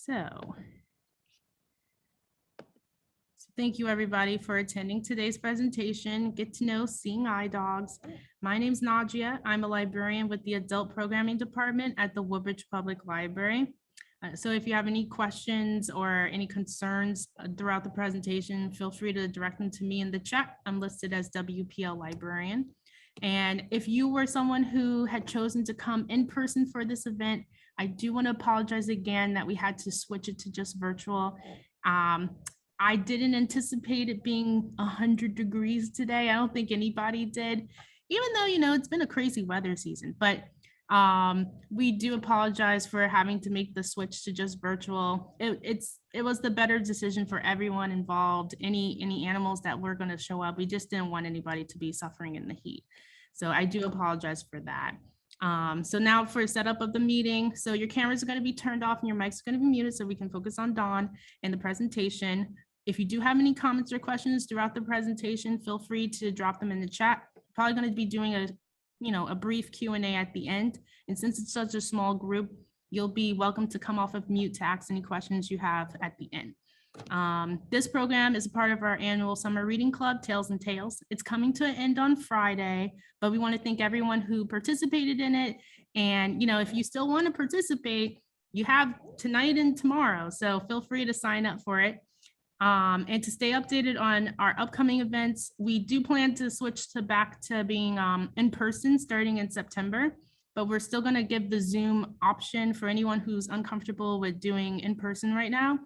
So thank you everybody for attending today's presentation, Get to Know Seeing Eye Dogs. My name is Nadia. I'm a librarian with the Adult Programming Department at the Woodbridge Public Library. So if you have any questions or any concerns throughout the presentation, feel free to direct them to me in the chat. I'm listed as WPL librarian. And if you were someone who had chosen to come in person for this event, I do want to apologize again that we had to switch it to just virtual. I didn't anticipate it being 100 degrees today. I don't think anybody did, even though, you know, it's been a crazy weather season, but we do apologize for having to make the switch to just virtual. It was the better decision for everyone involved. Any animals that were going to show up, we just didn't want anybody to be suffering in the heat. So I do apologize for that. So now for setup of the meeting, so your cameras are going to be turned off and your mics are going to be muted so we can focus on Dawn and the presentation. If you do have any comments or questions throughout the presentation, feel free to drop them in the chat. Probably going to be doing a brief Q&A at the end. And since it's such a small group, you'll be welcome to come off of mute to ask any questions you have at the end. This program is a part of our annual summer reading club, Tales and Tales. It's coming to an end on Friday, but we want to thank everyone who participated in it. And, you know, if you still want to participate, you have tonight and tomorrow, so feel free to sign up for it. And to stay updated on our upcoming events, we do plan to switch back to being in person starting in September, but we're still going to give the Zoom option for anyone who's uncomfortable with doing in person right now.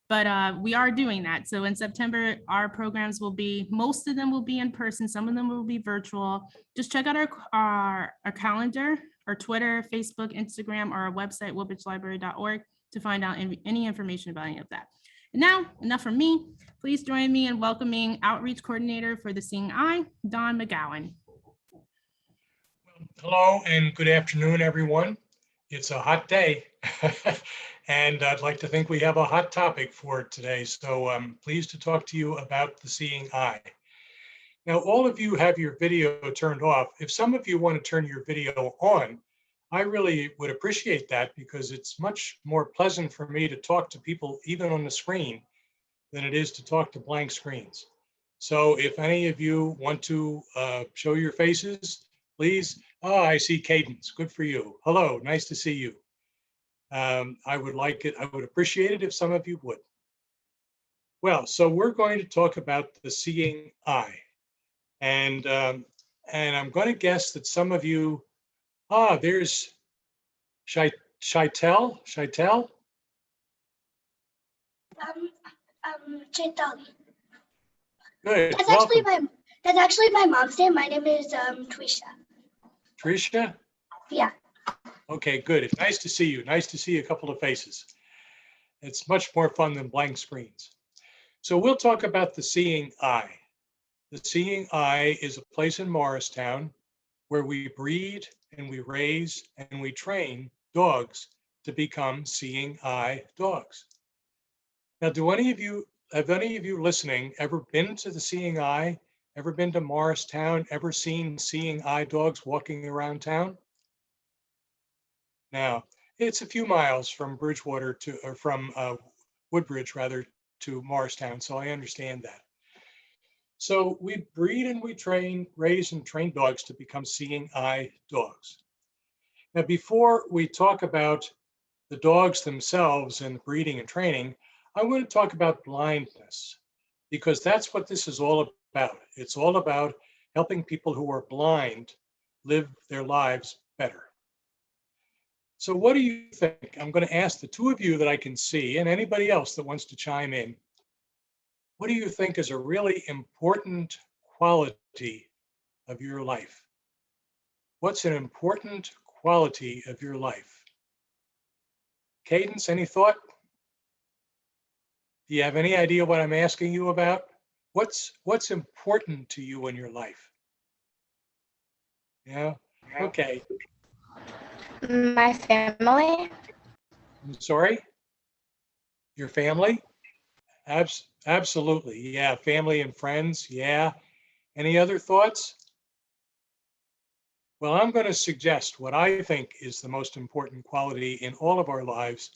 But we are doing that. So in September, our programs will be, most of them will be in person, some of them will be virtual. Just check out our calendar, our Twitter, Facebook, Instagram, or our website, woodbridgelibrary.org, to find out any information about any of that. And now, enough from me. Please join me in welcoming Outreach Coordinator for the Seeing Eye, Don MacGowan. Hello and good afternoon, everyone. It's a hot day, and I'd like to think we have a hot topic for today. So I'm pleased to talk to you about the Seeing Eye. Now, all of you have your video turned off. If some of you want to turn your video on, I really would appreciate that, because it's much more pleasant for me to talk to people even on the screen than it is to talk to blank screens. So if any of you want to show your faces, please. Oh, I see Cadence. Good for you. Hello, nice to see you. I would like it. I would appreciate it if some of you would. Well, so we're going to talk about the Seeing Eye, and I'm going to guess that some of you. There's Shaitel. Chaital. Good. That's actually my mom's name. My name is Trisha. Trisha? Yeah. Okay, good. It's nice to see you. Nice to see a couple of faces. It's much more fun than blank screens. So we'll talk about the Seeing Eye. The Seeing Eye is a place in Morristown where we breed and we raise and we train dogs to become Seeing Eye dogs. Now, have any of you listening ever been to the Seeing Eye? Ever been to Morristown? Ever seen Seeing Eye dogs walking around town? Now, it's a few miles from Bridgewater from Woodbridge rather, to Morristown, so I understand that. So we breed and we raise and train dogs to become Seeing Eye dogs. Now, before we talk about the dogs themselves and breeding and training, I want to talk about blindness, because that's what this is all about. It's all about helping people who are blind live their lives better. So what do you think? I'm going to ask the two of you that I can see, and anybody else that wants to chime in. What do you think is a really important quality of your life? What's an important quality of your life? Cadence, any thought? Do you have any idea what I'm asking you about? What's important to you in your life? Yeah, okay. My family. I'm sorry? Your family? Absolutely, yeah, family and friends, yeah. Any other thoughts? Well, I'm going to suggest what I think is the most important quality in all of our lives,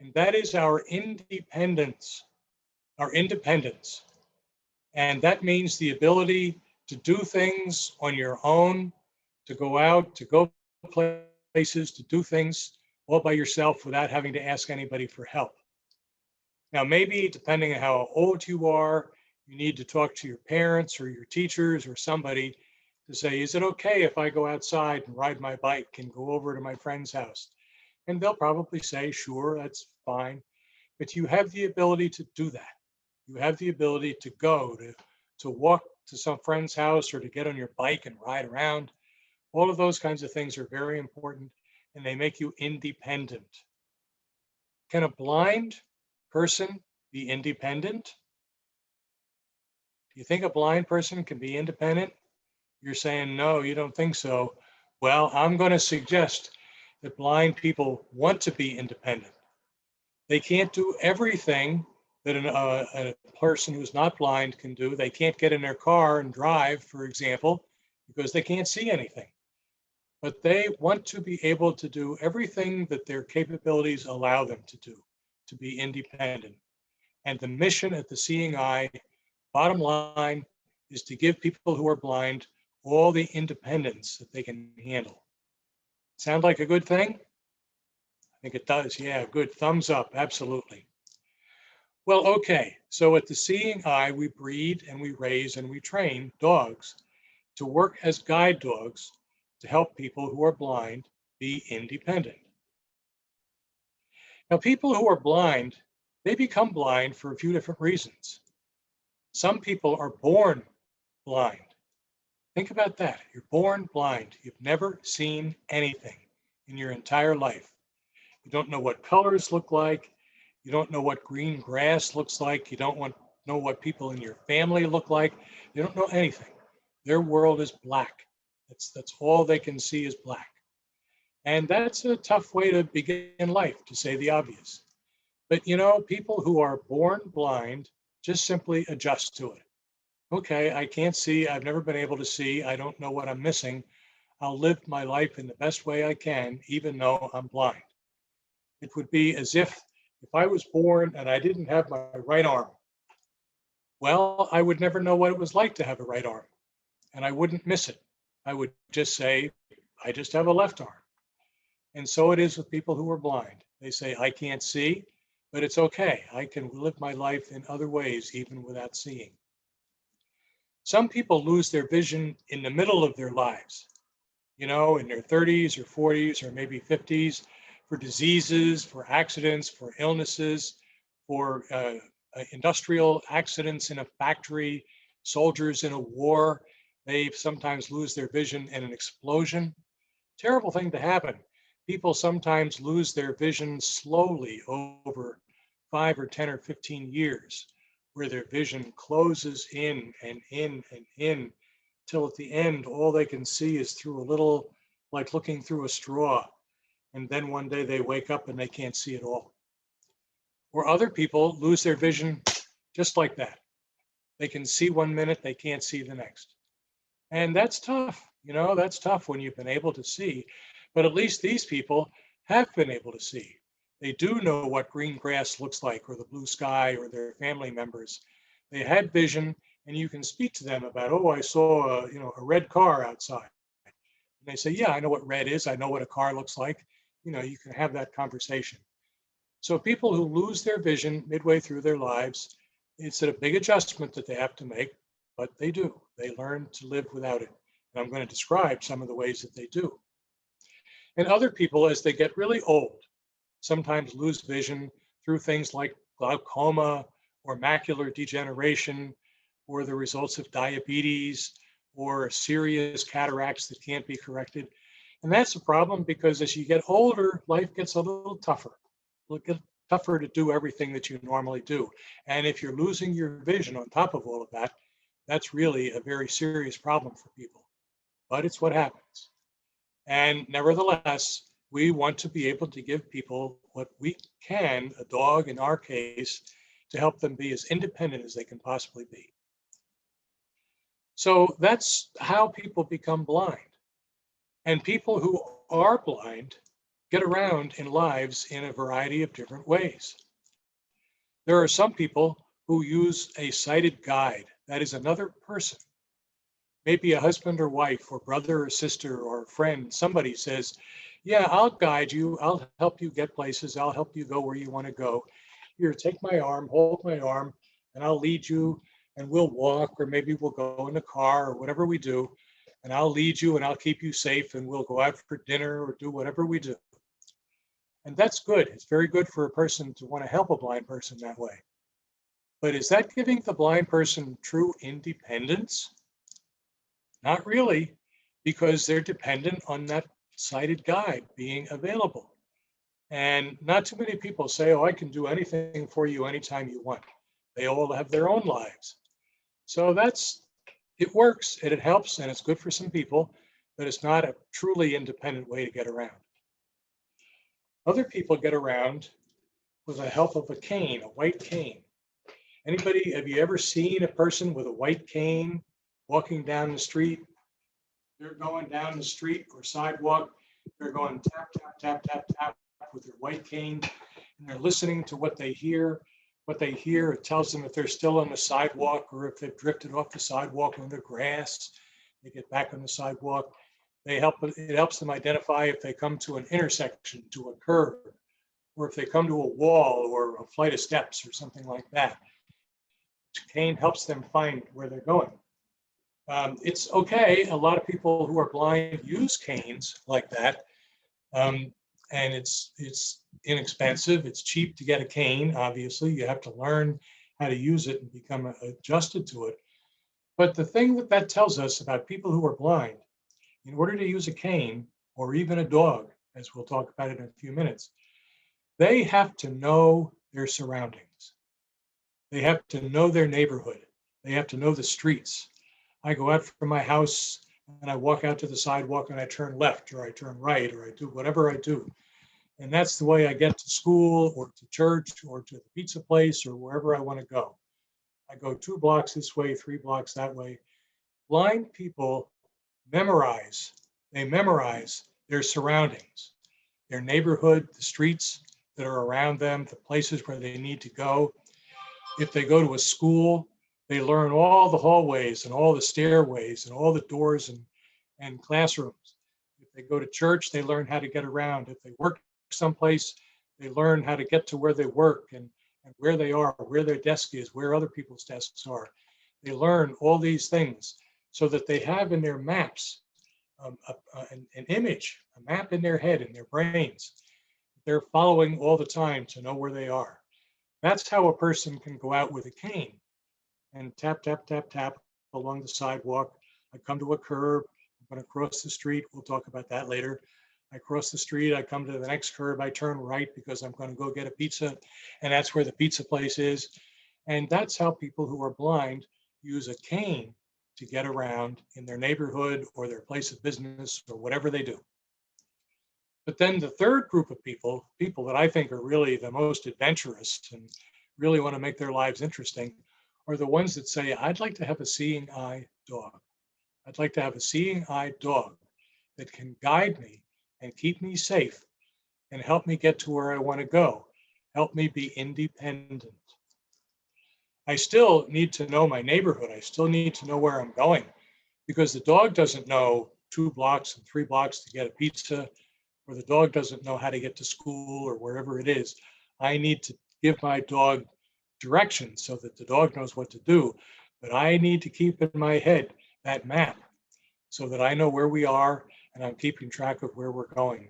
and that is our independence, our independence. And that means the ability to do things on your own, to go out, to go places, to do things all by yourself without having to ask anybody for help. Now, maybe depending on how old you are, you need to talk to your parents or your teachers or somebody to say, is it okay if I go outside and ride my bike and go over to my friend's house? And they'll probably say, sure, that's fine. But you have the ability to do that. You have the ability to go, to walk to some friend's house or to get on your bike and ride around. All of those kinds of things are very important and they make you independent. Can a blind person be independent? Do you think a blind person can be independent? You're saying, no, you don't think so. Well, I'm going to suggest that blind people want to be independent. They can't do everything that a person who's not blind can do. They can't get in their car and drive, for example, because they can't see anything. But they want to be able to do everything that their capabilities allow them to do, to be independent. And the mission at the Seeing Eye, bottom line, is to give people who are blind all the independence that they can handle. Sound like a good thing? I think it does. Yeah, good. Thumbs up. Absolutely. Well, okay. So at the Seeing Eye, we breed and we raise and we train dogs to work as guide dogs to help people who are blind be independent. Now, people who are blind, they become blind for a few different reasons. Some people are born blind. Think about that. You're born blind. You've never seen anything in your entire life. You don't know what colors look like. You don't know what green grass looks like. You don't know what people in your family look like. You don't know anything. Their world is black. That's all they can see is black. And that's a tough way to begin life, to say the obvious. But you know, people who are born blind just simply adjust to it. Okay, I can't see. I've never been able to see. I don't know what I'm missing. I'll live my life in the best way I can, even though I'm blind. It would be as if I was born and I didn't have my right arm. Well, I would never know what it was like to have a right arm, and I wouldn't miss it. I would just say, I just have a left arm. And so it is with people who are blind. They say, I can't see, but it's okay. I can live my life in other ways, even without seeing. Some people lose their vision in the middle of their lives, you know, in their 30s or 40s or maybe 50s, for diseases, for accidents, for illnesses, for industrial accidents in a factory, soldiers in a war. They sometimes lose their vision in an explosion. Terrible thing to happen. People sometimes lose their vision slowly over 5 or 10 or 15 years, where their vision closes in and in and in till at the end, all they can see is through a little, like looking through a straw. And then one day they wake up and they can't see at all. Or other people lose their vision just like that. They can see 1 minute, they can't see the next. And that's tough. You know, that's tough when you've been able to see. But at least these people have been able to see. They do know what green grass looks like, or the blue sky, or their family members. They had vision, and you can speak to them about, oh, I saw a red car outside. And they say, yeah, I know what red is. I know what a car looks like. You know, you can have that conversation. So people who lose their vision midway through their lives, it's a big adjustment that they have to make, but they do. They learn to live without it. And I'm going to describe some of the ways that they do. And other people, as they get really old, sometimes lose vision through things like glaucoma or macular degeneration, or the results of diabetes, or serious cataracts that can't be corrected. And that's a problem because as you get older, life gets a little tougher. It'll get tougher to do everything that you normally do. And if you're losing your vision on top of all of that, that's really a very serious problem for people. But it's what happens. And nevertheless, we want to be able to give people what we can, a dog in our case, to help them be as independent as they can possibly be. So that's how people become blind. And people who are blind get around in lives in a variety of different ways. There are some people who use a sighted guide. That is another person, maybe a husband or wife or brother or sister or friend. Somebody says, yeah, I'll guide you. I'll help you get places. I'll help you go where you want to go. Here, take my arm, hold my arm, and I'll lead you, and we'll walk, or maybe we'll go in the car or whatever we do. And I'll lead you and I'll keep you safe, and we'll go out for dinner or do whatever we do. And that's good. It's very good for a person to want to help a blind person that way. But is that giving the blind person true independence? Not really, because they're dependent on that sighted guide being available. And not too many people say, oh, I can do anything for you anytime you want. They all have their own lives. So it works and it helps and it's good for some people, but it's not a truly independent way to get around. Other people get around with the help of a cane, a white cane. Anybody, have you ever seen a person with a white cane walking down the street? They're going down the street or sidewalk. They're going tap, tap, tap, tap, tap with their white cane, and they're listening to what they hear. What they hear, it tells them if they're still on the sidewalk or if they've drifted off the sidewalk on the grass. They get back on the sidewalk. It helps them identify if they come to an intersection, to a curb, or if they come to a wall or a flight of steps or something like that. Cane helps them find where they're going. It's okay. A lot of people who are blind use canes like that. And it's inexpensive. It's cheap to get a cane, obviously. You have to learn how to use it and become adjusted to it. But the thing that tells us about people who are blind, in order to use a cane or even a dog, as we'll talk about it in a few minutes, they have to know their surroundings. They have to know their neighborhood. They have to know the streets. I go out from my house and I walk out to the sidewalk and I turn left or I turn right or I do whatever I do. And that's the way I get to school or to church or to the pizza place or wherever I want to go. I go 2 blocks this way, 3 blocks that way. Blind people memorize their surroundings, their neighborhood, the streets that are around them, the places where they need to go. If they go to a school, they learn all the hallways and all the stairways and all the doors and classrooms. If they go to church, they learn how to get around. If they work someplace, they learn how to get to where they work and where they are, where their desk is, where other people's desks are. They learn all these things so that they have in their maps an image, a map in their head, in their brains. They're following all the time to know where they are. That's how a person can go out with a cane and tap, tap, tap, tap along the sidewalk. I come to a curb, I'm going to cross the street. We'll talk about that later. I cross the street, I come to the next curb, I turn right because I'm going to go get a pizza, and that's where the pizza place is. And that's how people who are blind use a cane to get around in their neighborhood or their place of business or whatever they do. But then the third group of people that I think are really the most adventurous and really want to make their lives interesting, are the ones that say, I'd like to have a seeing eye dog. I'd like to have a seeing eye dog that can guide me and keep me safe and help me get to where I want to go, help me be independent. I still need to know my neighborhood. I still need to know where I'm going, because the dog doesn't know 2 blocks and 3 blocks to get a pizza, or the dog doesn't know how to get to school or wherever it is. I need to give my dog directions so that the dog knows what to do. But I need to keep in my head that map so that I know where we are and I'm keeping track of where we're going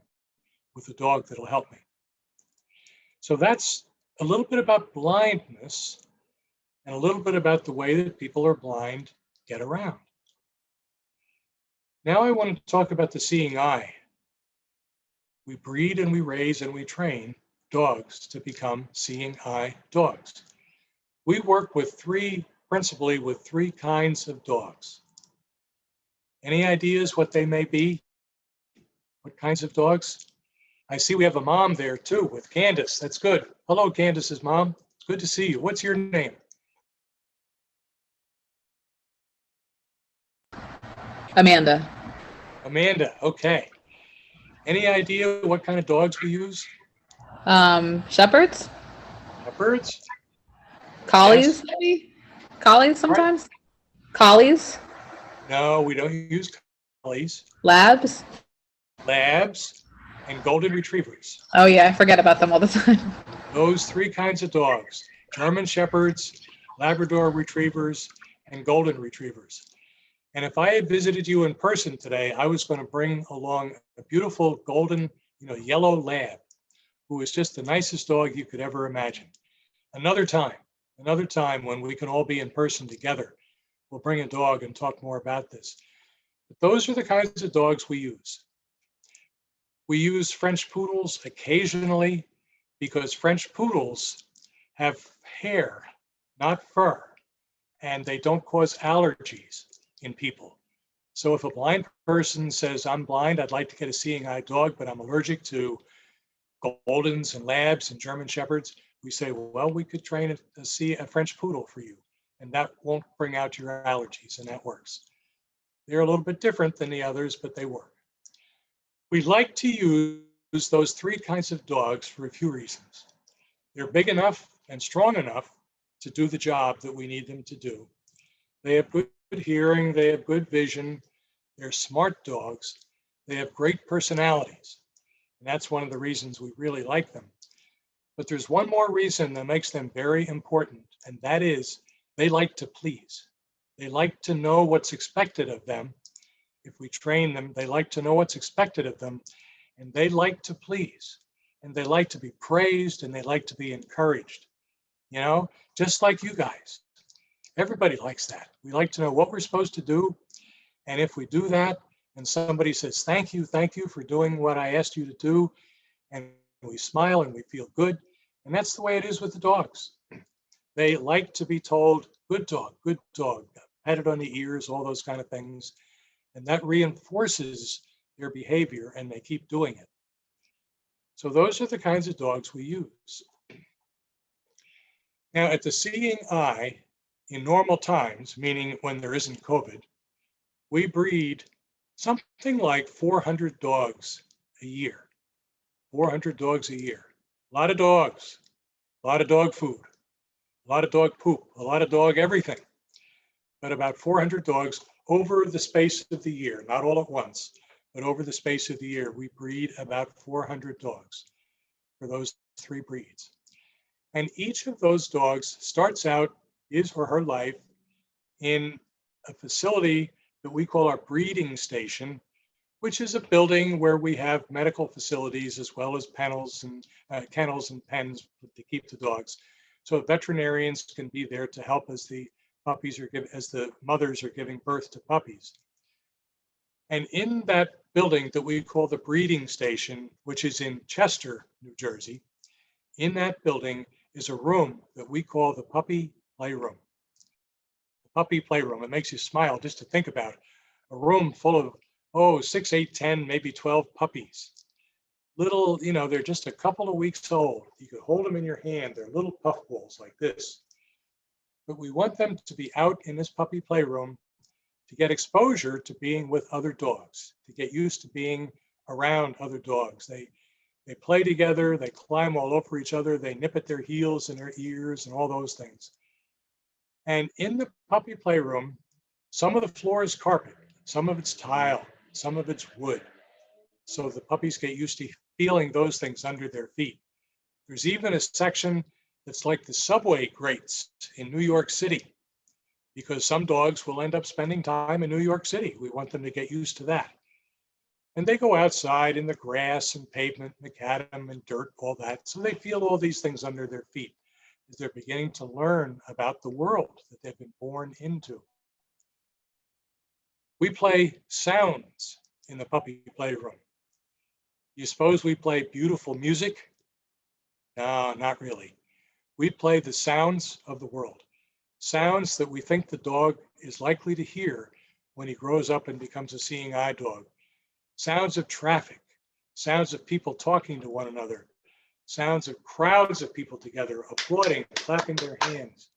with the dog that'll help me. So that's a little bit about blindness and a little bit about the way that people are blind get around. Now I want to talk about the seeing eye. We breed and we raise and we train dogs to become seeing eye dogs. We work with principally with 3 kinds of dogs. Any ideas what they may be? What kinds of dogs? I see we have a mom there too with Candace. That's good. Hello, Candace's mom. It's good to see you. What's your name? Amanda. Amanda. Okay. Any idea what kind of dogs we use? Shepherds, Shepherds? collies, Yes. maybe collies Right. sometimes. Collies, No, we don't use collies, labs. labs, and golden retrievers. Oh yeah, I forget about them all the time. Those three kinds of dogs, German Shepherds, Labrador Retrievers, and Golden Retrievers. And if I had visited you in person today, I was going to bring along a beautiful golden, yellow lab, who is just the nicest dog you could ever imagine. Another time, another time when we can all be in person together, we'll bring a dog and talk more about this. But those are the kinds of dogs we use. We use French poodles occasionally because French poodles have hair, not fur, and they don't cause allergies in people. So if a blind person says, I'm blind, I'd like to get a seeing eye dog, but I'm allergic to Goldens and Labs and German Shepherds, we say, well, we could train a French poodle for you, and that won't bring out your allergies, and that works. They're a little bit different than the others, but they work. We like to use those three kinds of dogs for a few reasons. They're big enough and strong enough to do the job that we need them to do. They have good hearing, they have good vision, they're smart dogs, they have great personalities. And that's one of the reasons we really like them. But there's one more reason that makes them very important, and that is they like to please. They like to know what's expected of them. If we train them, they like to know what's expected of them, and they like to please, and they like to be praised, and they like to be encouraged, just like you guys. Everybody likes that. We like to know what we're supposed to do, and if we do that, and somebody says, thank you for doing what I asked you to do, and we smile and we feel good, and that's the way it is with the dogs. They like to be told, good dog, patted on the ears, all those kind of things. And that reinforces their behavior and they keep doing it. So those are the kinds of dogs we use. Now at the Seeing Eye, in normal times, meaning when there isn't COVID, we breed something like 400 dogs a year. 400 dogs a year. A lot of dogs, a lot of dog food, a lot of dog poop, a lot of dog everything. But about 400 dogs over the space of the year, not all at once, but over the space of the year, we breed about 400 dogs for those three breeds. And each of those dogs starts out his or her life in a facility that we call our breeding station, which is a building where we have medical facilities as well as kennels and pens to keep the dogs. So veterinarians can be there to help as the mothers are giving birth to puppies. And in that building that we call the breeding station, which is in Chester, New Jersey, in that building is a room that we call the puppy playroom. The puppy playroom. It makes you smile just to think about it. A room full of 6, 8, 10, maybe 12 puppies. Little, they're just a couple of weeks old. You could hold them in your hand. They're little puffballs like this. But we want them to be out in this puppy playroom to get exposure to being with other dogs, to get used to being around other dogs. They play together, they climb all over each other, they nip at their heels and their ears and all those things. And in the puppy playroom, some of the floor is carpet, some of it's tile, some of it's wood. So the puppies get used to feeling those things under their feet. There's even a section that's like the subway grates in New York City, because some dogs will end up spending time in New York City. We want them to get used to that. And they go outside in the grass and pavement, macadam and dirt, all that. So they feel all these things under their feet as they're beginning to learn about the world that they've been born into. We play sounds in the puppy playroom. You suppose we play beautiful music? No, not really. We play the sounds of the world, sounds that we think the dog is likely to hear when he grows up and becomes a seeing eye dog. Sounds of traffic, sounds of people talking to one another, sounds of crowds of people together, applauding, clapping their hands,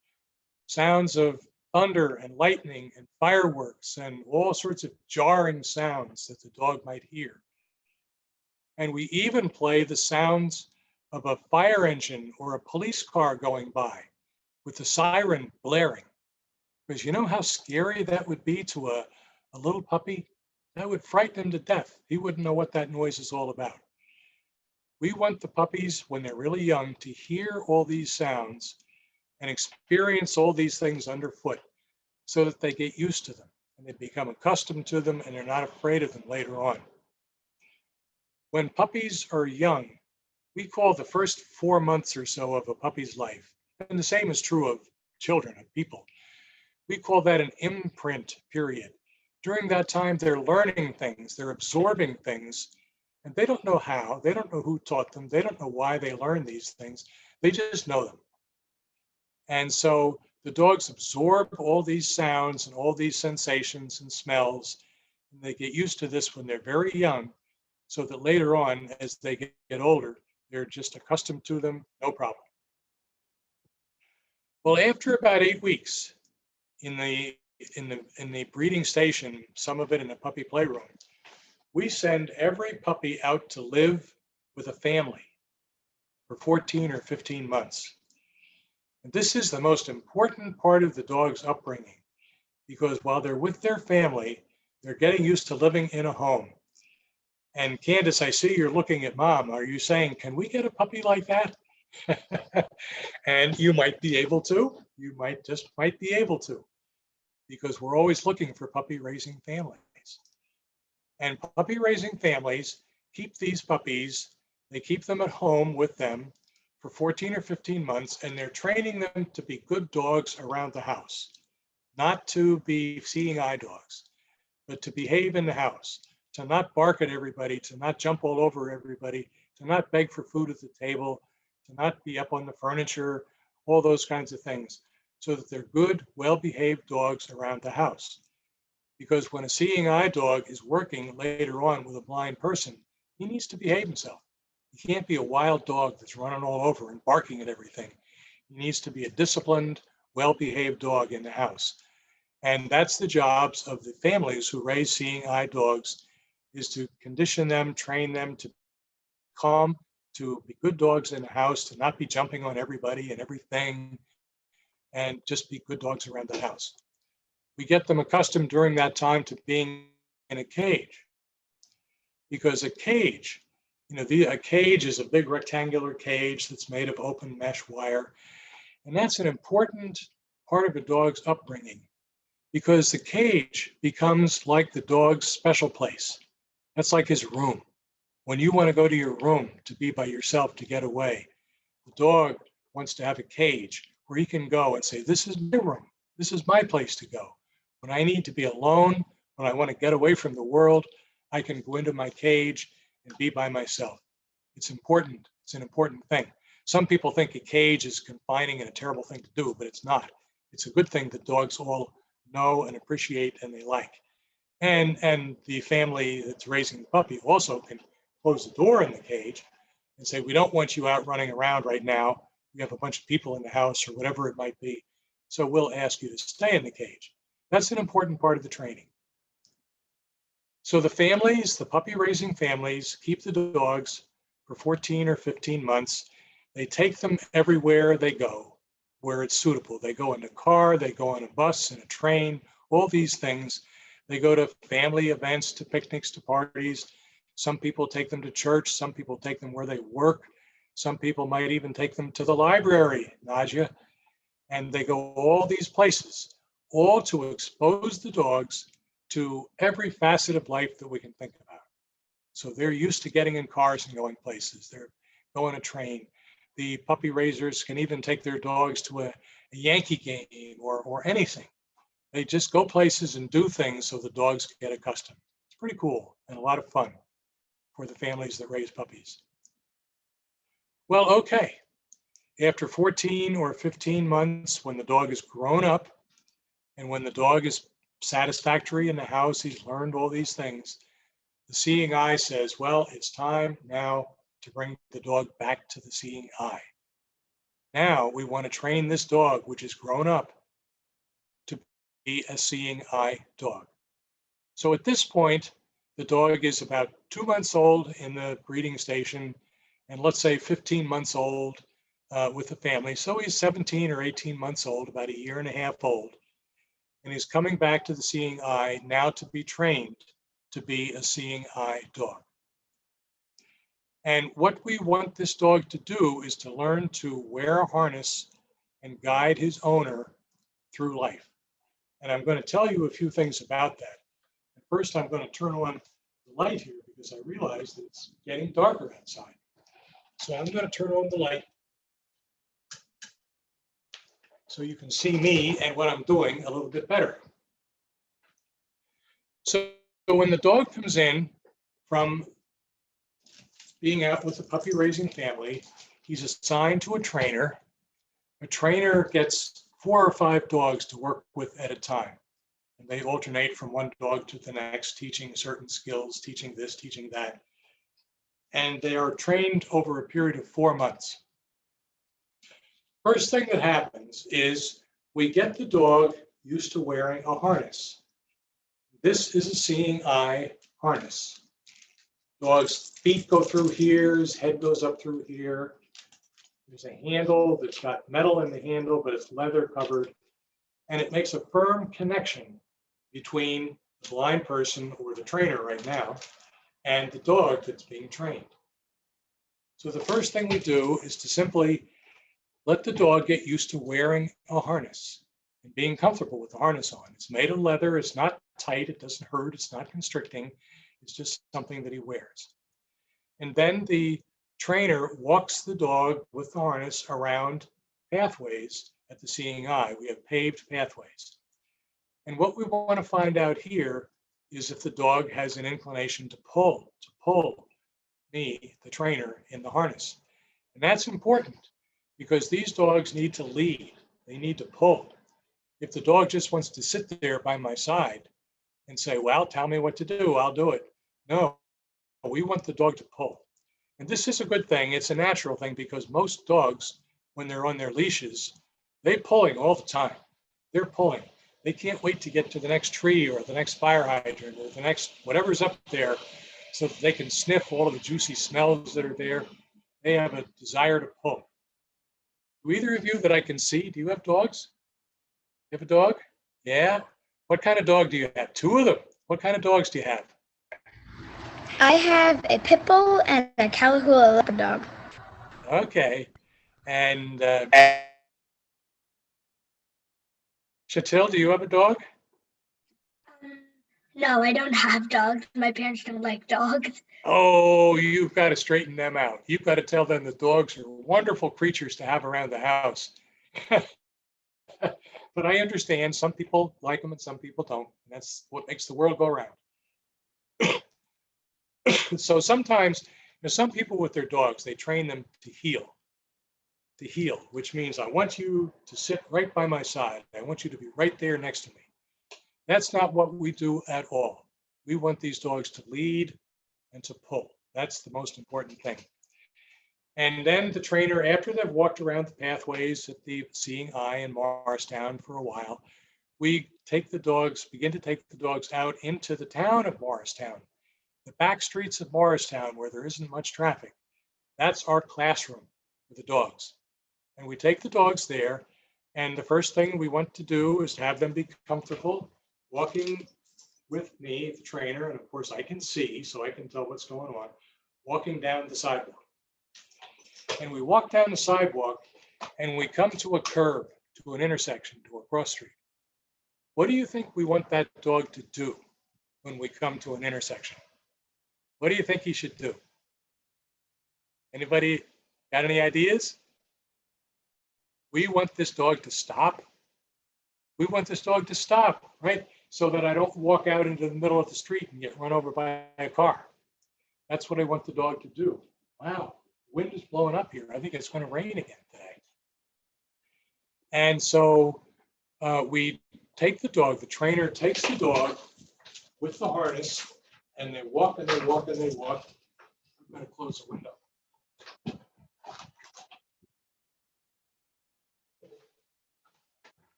sounds of thunder and lightning and fireworks and all sorts of jarring sounds that the dog might hear. And we even play the sounds of a fire engine or a police car going by with the siren blaring. Because you know how scary that would be to a little puppy? That would frighten him to death. He wouldn't know what that noise is all about. We want the puppies, when they're really young, to hear all these sounds and experience all these things underfoot so that they get used to them and they become accustomed to them and they're not afraid of them later on. When puppies are young, we call the first 4 months or so of a puppy's life, and the same is true of children and people. We call that an imprint period. During that time, they're learning things, they're absorbing things, and they don't know how, they don't know who taught them, they don't know why they learn these things, they just know them. And so the dogs absorb all these sounds and all these sensations and smells, and they get used to this when they're very young, so that later on, as they get older, they're just accustomed to them, no problem. Well, after about 8 weeks in the breeding station, some of it in the puppy playroom, we send every puppy out to live with a family for 14 or 15 months. And this is the most important part of the dog's upbringing, because while they're with their family, they're getting used to living in a home. And Candace, I see you're looking at Mom. Are you saying, can we get a puppy like that? And you might be able to. You might be able to, because we're always looking for puppy raising families. And puppy raising families keep these puppies, they keep them at home with them for 14 or 15 months, and they're training them to be good dogs around the house, not to be seeing eye dogs, but to behave in the house, to not bark at everybody, to not jump all over everybody, to not beg for food at the table, to not be up on the furniture, all those kinds of things, so that they're good, well-behaved dogs around the house. Because when a seeing eye dog is working later on with a blind person, he needs to behave himself. He can't be a wild dog that's running all over and barking at everything. He needs to be a disciplined, well-behaved dog in the house. And that's the jobs of the families who raise seeing eye dogs, is to condition them, train them to be calm, to be good dogs in the house, to not be jumping on everybody and everything, and just be good dogs around the house. We get them accustomed during that time to being in a cage, because a cage, a cage is a big rectangular cage that's made of open mesh wire. And that's an important part of a dog's upbringing, because the cage becomes like the dog's special place. That's like his room. When you want to go to your room to be by yourself, to get away, the dog wants to have a cage where he can go and say, this is my room. This is my place to go. When I need to be alone, when I want to get away from the world, I can go into my cage and be by myself. It's important. It's an important thing. Some people think a cage is confining and a terrible thing to do, but it's not. It's a good thing that dogs all know and appreciate and they like. And the family that's raising the puppy also can close the door in the cage and say, we don't want you out running around right now. We have a bunch of people in the house or whatever it might be. So we'll ask you to stay in the cage. That's an important part of the training. So the families, the puppy raising families, keep the dogs for 14 or 15 months. They take them everywhere they go, where it's suitable. They go in a car, they go on a bus, in a train, all these things. They go to family events, to picnics, to parties. Some people take them to church. Some people take them where they work. Some people might even take them to the library, Nadia. And they go all these places, all to expose the dogs to every facet of life that we can think about. So they're used to getting in cars and going places. They're going a train. The puppy raisers can even take their dogs to a Yankee game or anything. They just go places and do things so the dogs get accustomed. It's pretty cool and a lot of fun for the families that raise puppies. Well, okay. After 14 or 15 months, when the dog is grown up and when the dog is satisfactory in the house, he's learned all these things, the seeing eye says, well, it's time now to bring the dog back to the seeing eye. Now we want to train this dog, which is grown up, to be a seeing eye dog. So at this point, the dog is about 2 months old in the breeding station, and let's say 15 months old with the family. So he's 17 or 18 months old, about a year and a half old. And he's coming back to the seeing eye now to be trained to be a seeing eye dog. And what we want this dog to do is to learn to wear a harness and guide his owner through life. And I'm going to tell you a few things about that. First, I'm going to turn on the light here because I realize that it's getting darker outside. So I'm going to turn on the light so you can see me and what I'm doing a little bit better. So when the dog comes in from being out with the puppy raising family, he's assigned to a trainer. A trainer gets 4 or 5 dogs to work with at a time. And they alternate from one dog to the next, teaching certain skills, teaching this, teaching that. And they are trained over a period of 4 months. First thing that happens is we get the dog used to wearing a harness. This is a seeing eye harness. Dog's feet go through here, his head goes up through here. There's a handle that's got metal in the handle, but it's leather covered. And it makes a firm connection between the blind person, or the trainer right now, and the dog that's being trained. So the first thing we do is to simply let the dog get used to wearing a harness and being comfortable with the harness on. It's made of leather, it's not tight, it doesn't hurt, it's not constricting, it's just something that he wears. And then the trainer walks the dog with the harness around pathways at the seeing eye. We have paved pathways. And what we want to find out here is if the dog has an inclination to pull me, the trainer, in the harness. And that's important because these dogs need to lead. They need to pull. If the dog just wants to sit there by my side and say, well, tell me what to do, I'll do it. No, we want the dog to pull. And this is a good thing. It's a natural thing because most dogs, when they're on their leashes, they're pulling all the time. They're pulling. They can't wait to get to the next tree or the next fire hydrant or the next whatever's up there so that they can sniff all of the juicy smells that are there. They have a desire to pull. Do either of you that I can see, do you have dogs? You have a dog? Yeah? What kind of dog do you have? 2 of them. What kind of dogs do you have? I have a pit bull and a Calico leopard dog. Okay. And Chatil, do you have a dog? No, I don't have dogs. My parents don't like dogs. Oh, you've got to straighten them out. You've got to tell them that dogs are wonderful creatures to have around the house. But I understand some people like them and some people don't. And that's what makes the world go round. So sometimes, some people with their dogs, they train them to heel, which means I want you to sit right by my side. I want you to be right there next to me. That's not what we do at all. We want these dogs to lead and to pull. That's the most important thing. And then the trainer, after they've walked around the pathways at the seeing eye in Morristown for a while, we begin to take the dogs out into the town of Morristown, the back streets of Morristown where there isn't much traffic. That's our classroom for the dogs. And we take the dogs there, and the first thing we want to do is have them be comfortable walking with me, the trainer, and of course I can see, so I can tell what's going on, walking down the sidewalk. And we walk down the sidewalk and we come to a curb, to an intersection, to a cross street. What do you think we want that dog to do when we come to an intersection? What do you think he should do? Anybody got any ideas? We want this dog to stop. We want this dog to stop, right? So that I don't walk out into the middle of the street and get run over by a car. That's what I want the dog to do. Wow, wind is blowing up here. I think it's going to rain again today. And so we take the dog, the trainer takes the dog with the harness, and they walk and they walk and they walk. I'm going to close the window.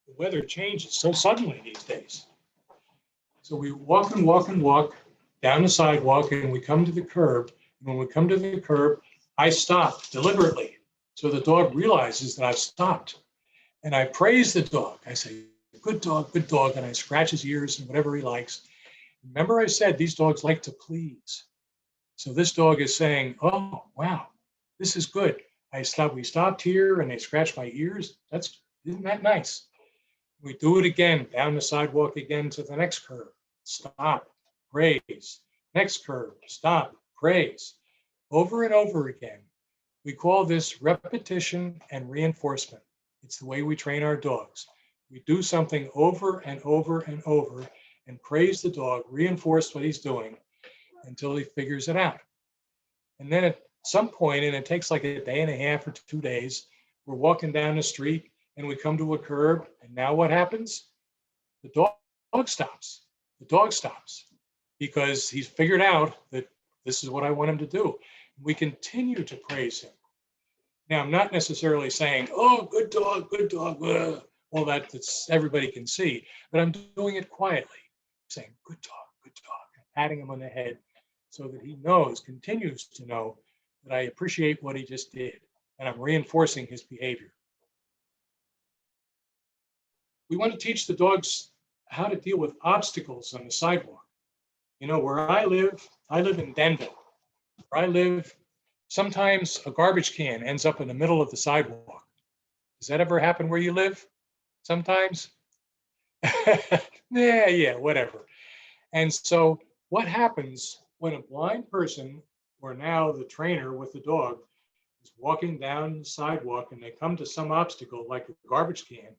The weather changes so suddenly these days. So we walk and walk and walk down the sidewalk and we come to the curb. When we come to the curb, I stop deliberately. So the dog realizes that I've stopped. And I praise the dog. I say, good dog, good dog. And I scratch his ears and whatever he likes. Remember I said these dogs like to please. So this dog is saying, oh, wow, this is good. We stopped here and they scratched my ears. Isn't that nice? We do it again, down the sidewalk again to the next curb. Stop, praise. Next curb, stop, praise. Over and over again. We call this repetition and reinforcement. It's the way we train our dogs. We do something over and over and over and praise the dog, reinforce what he's doing until he figures it out. And then at some point, and it takes like a day and a half or 2 days, we're walking down the street and we come to a curb. And now what happens? The dog stops. The dog stops because he's figured out that this is what I want him to do. We continue to praise him. Now, I'm not necessarily saying, oh, good dog, all that's everybody can see, but I'm doing it quietly, saying, good dog, and patting him on the head so that he continues to know that I appreciate what he just did, and I'm reinforcing his behavior. We want to teach the dogs how to deal with obstacles on the sidewalk. You know, where I live in Denville. Where I live, sometimes a garbage can ends up in the middle of the sidewalk. Does that ever happen where you live? Sometimes? Yeah, whatever. And so what happens when a blind person, or now the trainer with the dog, is walking down the sidewalk and they come to some obstacle like a garbage can?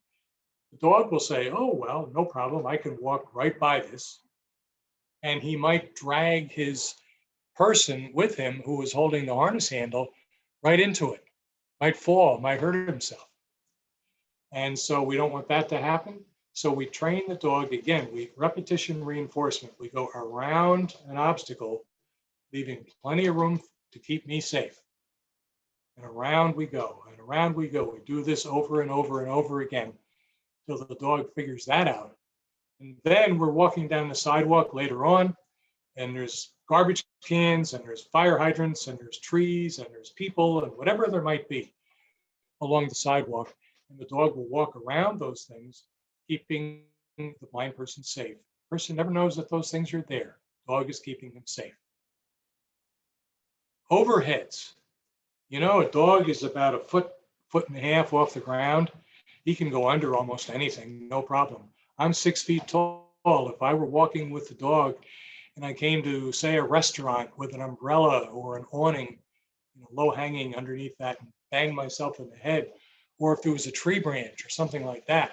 The dog will say, oh, well, no problem. I can walk right by this. And he might drag his person with him who is holding the harness handle right into it, might fall, might hurt himself. And so we don't want that to happen. So we train the dog again, repetition reinforcement. We go around an obstacle, leaving plenty of room to keep me safe. And around we go, and around we go. We do this over and over and over again till the dog figures that out. And then we're walking down the sidewalk later on, and there's garbage cans, and there's fire hydrants, and there's trees, and there's people, and whatever there might be along the sidewalk. And the dog will walk around those things, keeping the blind person safe. The person never knows that those things are there. The dog is keeping them safe. Overheads. You know, a dog is about a foot and a half off the ground. He can go under almost anything, no problem. I'm 6 feet tall. If I were walking with the dog and I came to, say, a restaurant with an umbrella or an awning, low hanging underneath that, and bang myself in the head, or if there was a tree branch or something like that,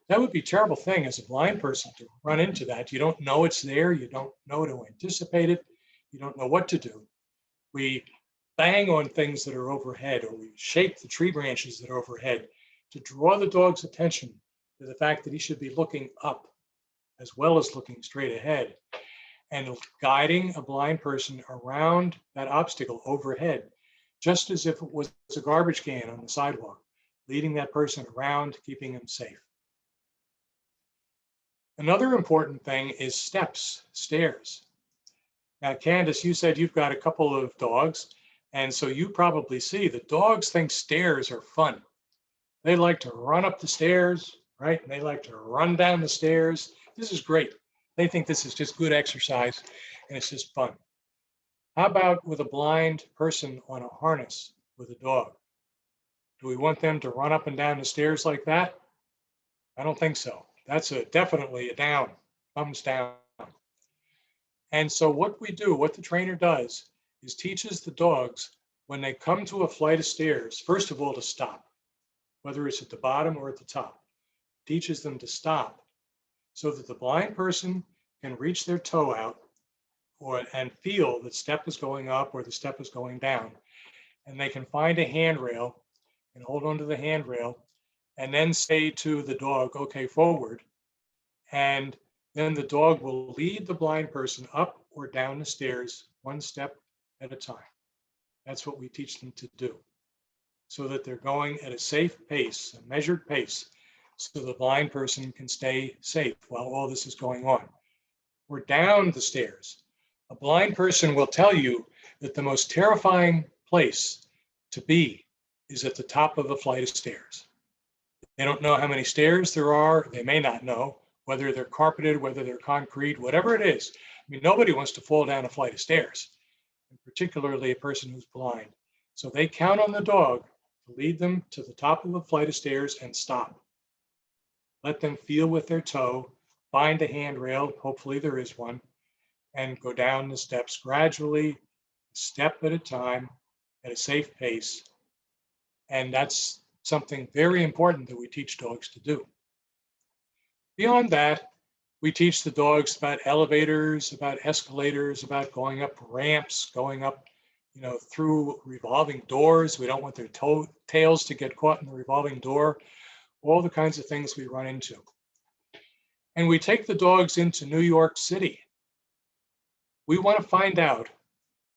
that would be a terrible thing as a blind person to run into that. You don't know it's there. You don't know to anticipate it. You don't know what to do. We bang on things that are overhead, or we shake the tree branches that are overhead to draw the dog's attention to the fact that he should be looking up as well as looking straight ahead, and guiding a blind person around that obstacle overhead, just as if it was a garbage can on the sidewalk, leading that person around, keeping him safe. Another important thing is stairs. Now, Candace, you said you've got a couple of dogs, and so you probably see the dogs think stairs are fun. They like to run up the stairs, right? And they like to run down the stairs. This is great. They think this is just good exercise and it's just fun. How about with a blind person on a harness with a dog? Do we want them to run up and down the stairs like that? I don't think so. That's definitely a down, thumbs down. And so what the trainer does is teaches the dogs when they come to a flight of stairs, first of all, to stop, whether it's at the bottom or at the top. Teaches them to stop so that the blind person can reach their toe out and feel the step is going up or the step is going down. And they can find a handrail and hold onto the handrail and then say to the dog, okay, forward. And then the dog will lead the blind person up or down the stairs one step at a time. That's what we teach them to do, so that they're going at a safe pace, a measured pace, so the blind person can stay safe while all this is going on. or down the stairs. A blind person will tell you that the most terrifying place to be is at the top of a flight of stairs. They don't know how many stairs there are. They may not know whether they're carpeted, whether they're concrete, whatever it is. I mean, nobody wants to fall down a flight of stairs, and particularly a person who's blind. So they count on the dog to lead them to the top of a flight of stairs and stop. Let them feel with their toe, find a handrail, hopefully there is one, and go down the steps gradually, step at a time, at a safe pace. And that's something very important that we teach dogs to do. Beyond that, we teach the dogs about elevators, about escalators, about going up ramps, going up, through revolving doors. We don't want their tails to get caught in the revolving door, all the kinds of things we run into. And we take the dogs into New York City. We want to find out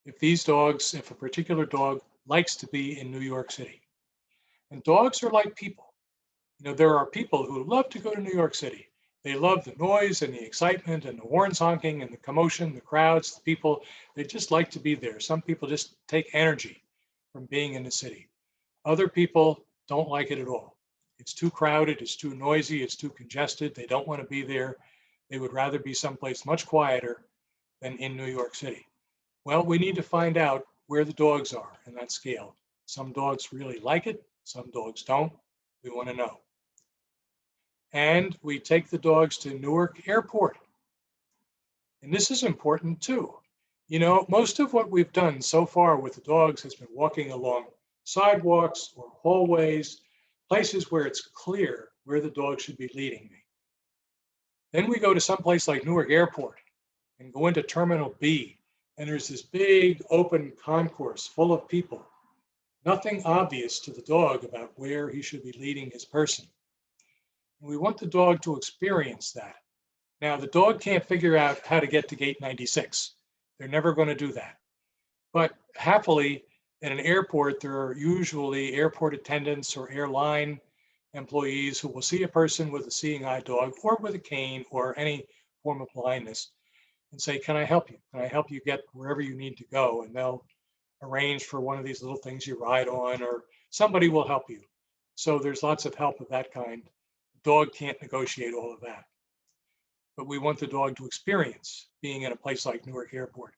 if a particular dog likes to be in New York City. And dogs are like people. There are people who love to go to New York City. They love the noise and the excitement and the horns honking and the commotion, the crowds, the people. They just like to be there. Some people just take energy from being in the city. Other people don't like it at all. It's too crowded, it's too noisy, it's too congested. They don't want to be there. They would rather be someplace much quieter than in New York City. Well, we need to find out where the dogs are in that scale. Some dogs really like it, some dogs don't. We want to know. And we take the dogs to Newark Airport. And this is important too. Most of what we've done so far with the dogs has been walking along sidewalks or hallways, places where it's clear where the dog should be leading me. Then we go to some place like Newark Airport and go into Terminal B, and there's this big open concourse full of people. Nothing obvious to the dog about where he should be leading his person. And we want the dog to experience that. Now, the dog can't figure out how to get to gate 96. They're never going to do that. But happily, at an airport, there are usually airport attendants or airline employees who will see a person with a seeing eye dog or with a cane or any form of blindness and say, can I help you? Can I help you get wherever you need to go? And they'll arrange for one of these little things you ride on, or somebody will help you. So there's lots of help of that kind. Dog can't negotiate all of that. But we want the dog to experience being in a place like Newark Airport.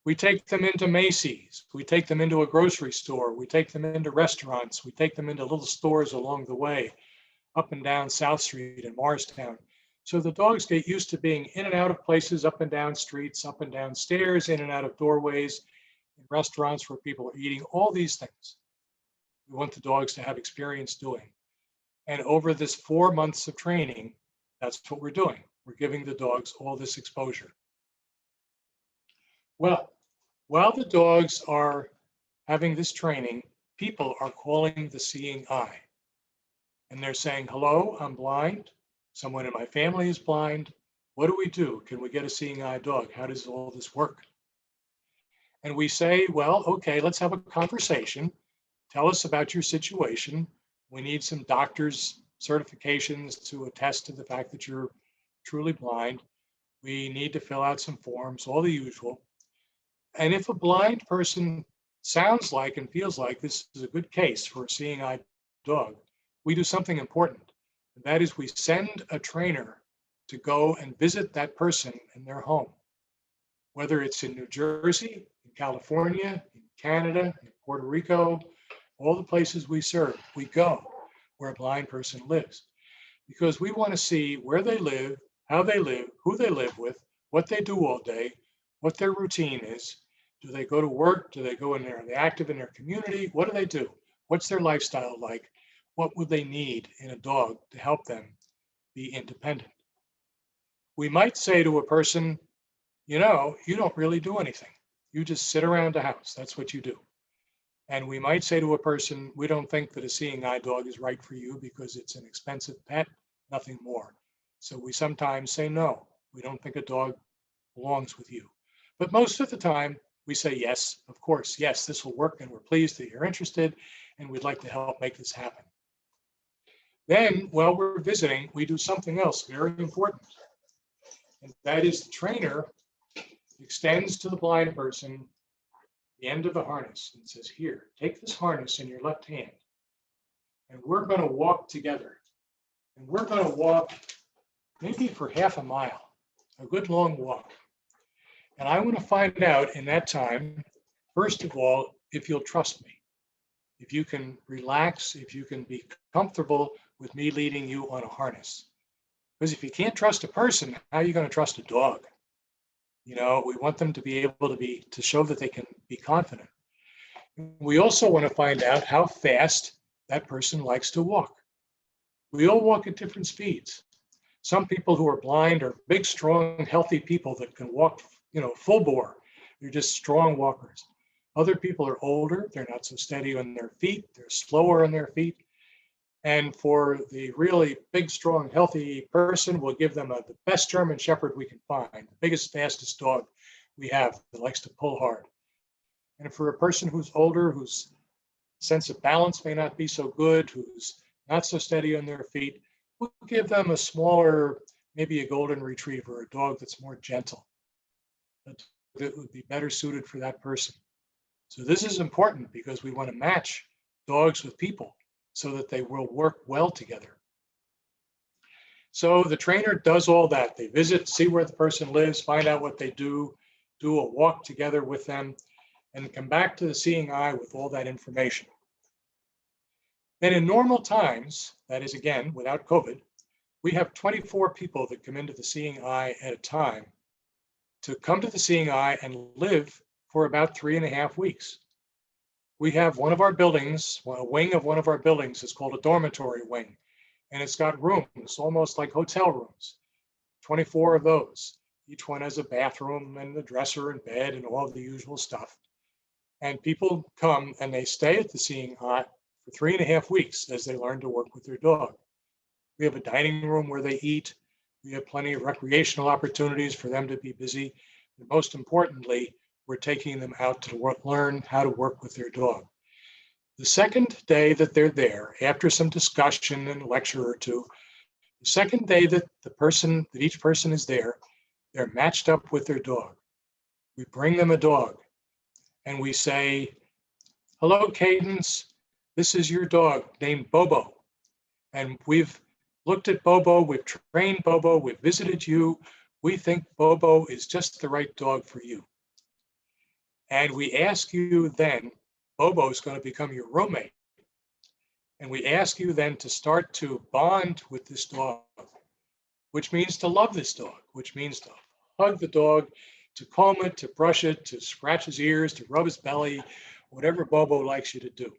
We take them into Macy's. We take them into a grocery store. We take them into restaurants. We take them into little stores along the way, up and down South Street in Morristown. So the dogs get used to being in and out of places, up and down streets, up and down stairs, in and out of doorways, in restaurants where people are eating, all these things. We want the dogs to have experience doing. And over this 4 months of training, that's what we're doing. We're giving the dogs all this exposure. Well, while the dogs are having this training, people are calling the seeing eye. And they're saying, hello, I'm blind. Someone in my family is blind. What do we do? Can we get a seeing eye dog? How does all this work? And we say, well, okay, let's have a conversation. Tell us about your situation. We need some doctor's certifications to attest to the fact that you're truly blind. We need to fill out some forms, all the usual. And if a blind person sounds like and feels like this is a good case for a seeing eye dog, we do something important. And that is we send a trainer to go and visit that person in their home, whether it's in New Jersey, in California, in Canada, in Puerto Rico, all the places we serve, we go where a blind person lives, because we want to see where they live, how they live, who they live with, what they do all day, what their routine is. Do they go to work? Do they go in there? Are they active in their community? What do they do? What's their lifestyle like? What would they need in a dog to help them be independent? We might say to a person, you don't really do anything. You just sit around the house. That's what you do. And we might say to a person, we don't think that a seeing eye dog is right for you because it's an expensive pet, nothing more. So we sometimes say, no, we don't think a dog belongs with you. But most of the time, we say, yes, of course, yes, this will work, and we're pleased that you're interested, and we'd like to help make this happen. Then, while we're visiting, we do something else very important. And that is the trainer extends to the blind person the end of the harness and says, here, take this harness in your left hand, and we're going to walk together. And we're going to walk maybe for half a mile, a good long walk. And I want to find out in that time, first of all, if you'll trust me, if you can relax, if you can be comfortable with me leading you on a harness. Because if you can't trust a person, how are you going to trust a dog? You know, we want them to be able to show that they can be confident. We also want to find out how fast that person likes to walk. We all walk at different speeds. Some people who are blind are big, strong, healthy people that can walk, full bore. They're just strong walkers. Other people are older. They're not so steady on their feet. They're slower on their feet. And for the really big, strong, healthy person, we'll give them the best German Shepherd we can find, the biggest, fastest dog we have that likes to pull hard. And for a person who's older, whose sense of balance may not be so good, who's not so steady on their feet, we'll give them a smaller, maybe a golden retriever, a dog that's more gentle, that would be better suited for that person. So this is important because we want to match dogs with people so that they will work well together. So the trainer does all that. They visit, see where the person lives, find out what they do a walk together with them, and come back to the seeing eye with all that information. Then in normal times, that is again, without COVID, we have 24 people that come into the seeing eye at a time to come to the seeing eye and live for about 3.5 weeks. We have one of our buildings, a wing of one of our buildings is called a dormitory wing, and it's got rooms, almost like hotel rooms, 24 of those. Each one has a bathroom and a dresser and bed and all the usual stuff. And people come and they stay at the seeing eye for 3.5 weeks as they learn to work with their dog. We have a dining room where they eat. We have plenty of recreational opportunities for them to be busy. And most importantly, we're taking them out to learn how to work with their dog. The second day that they're there, after some discussion and a lecture or two, the second day that each person is there, they're matched up with their dog. We bring them a dog and we say, hello, Cadence, this is your dog named Bobo. And we've looked at Bobo, we've trained Bobo, we've visited you. We think Bobo is just the right dog for you. And we ask you then, Bobo is going to become your roommate. And we ask you then to start to bond with this dog, which means to love this dog, which means to hug the dog, to comb it, to brush it, to scratch his ears, to rub his belly, whatever Bobo likes you to do.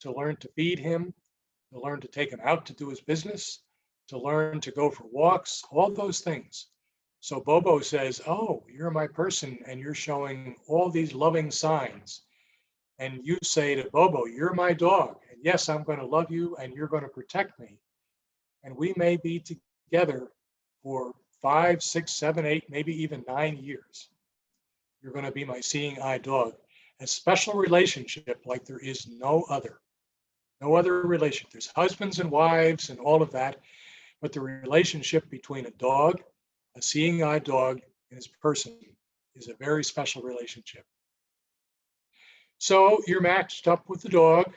To learn to feed him, to learn to take him out to do his business, to learn to go for walks, all those things. So Bobo says, oh, you're my person and you're showing all these loving signs. And you say to Bobo, you're my dog. And yes, I'm going to love you and you're going to protect me. And we may be together for 5, 6, 7, 8, maybe even 9 years. You're going to be my seeing eye dog. A special relationship like there is no other. No other relationship. There's husbands and wives and all of that. But the relationship between a dog, a seeing eye dog, and his person is a very special relationship. So you're matched up with the dog,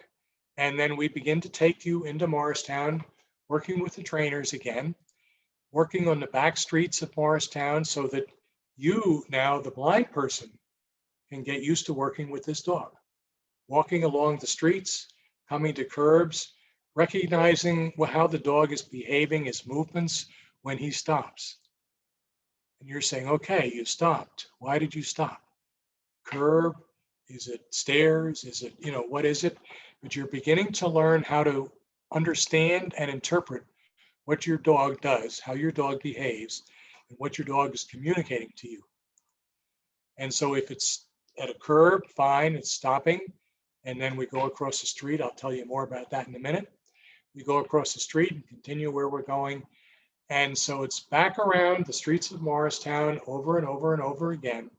and then we begin to take you into Morristown, working with the trainers again, working on the back streets of Morristown so that you now, the blind person, can get used to working with this dog, walking along the streets, coming to curbs, recognizing how the dog is behaving, his movements when he stops. And you're saying, okay, you stopped. Why did you stop? Curb? Is it stairs? Is it, what is it? But you're beginning to learn how to understand and interpret what your dog does, how your dog behaves, and what your dog is communicating to you. And so if it's at a curb, fine, it's stopping. And then we go across the street. I'll tell you more about that in a minute. We go across the street and continue where we're going. And so it's back around the streets of Morristown over and over and over again